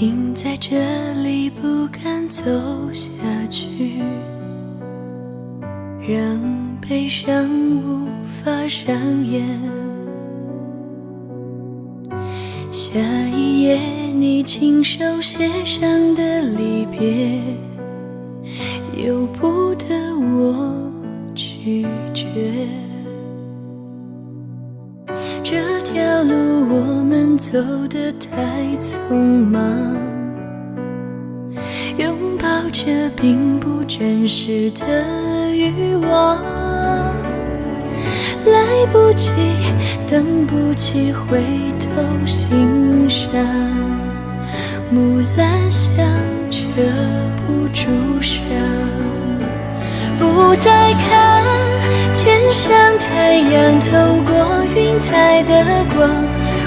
停在这里不敢走下去，让悲伤无法上演。下一页你亲手写上的离别，由不得我拒绝。这条路我们走得太匆忙，拥抱着并不真实的欲望，来不及，等不及回头欣赏，木兰香遮不住伤。不再看天上太阳透过云彩的光，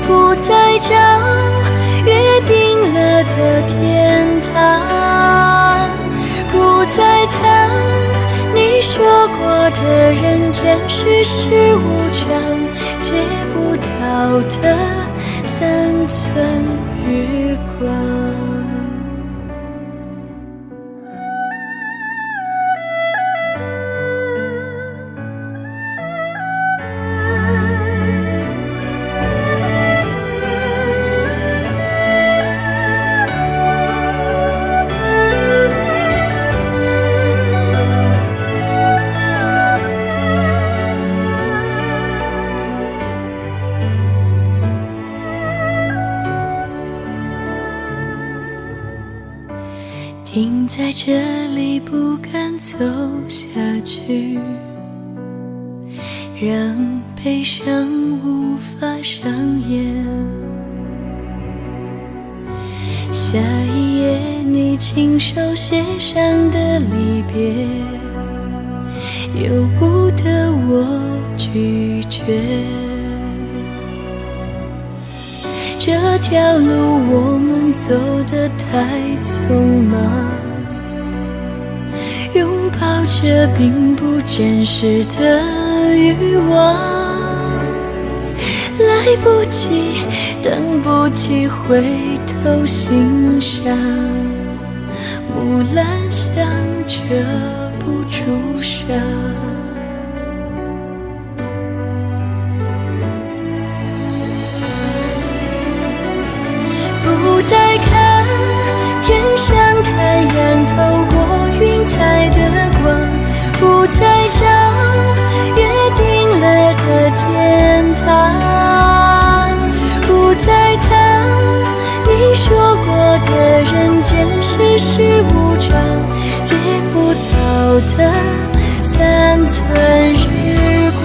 不再找约定了的天堂，不再谈你说过的人间世事无常，借不到的三寸日光。停在这里不敢走下去，让悲伤无法上演。下一页你亲手写上的离别，由不得我拒绝。这条路我们走得太匆忙，拥抱着并不真实的欲望，来不及，等不及回头欣赏，木兰香遮不住伤。不再看天上太阳透过云彩的光，不再找约定了的天堂，不再谈你说过的人间世事无常，借不到的三寸日光。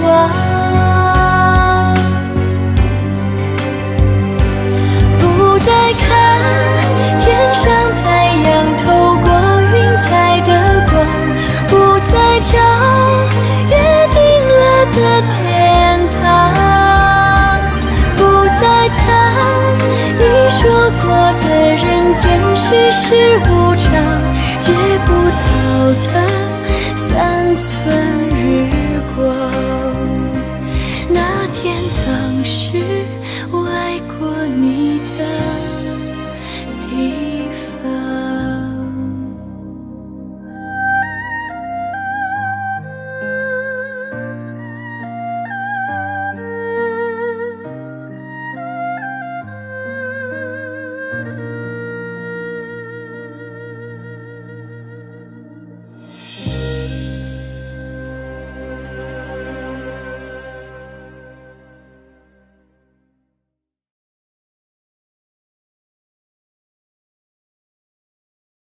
不再看天上太阳透过云彩的光，不再找约定了的天堂，不再谈你说过的人间世事无常，借不到的三寸日光。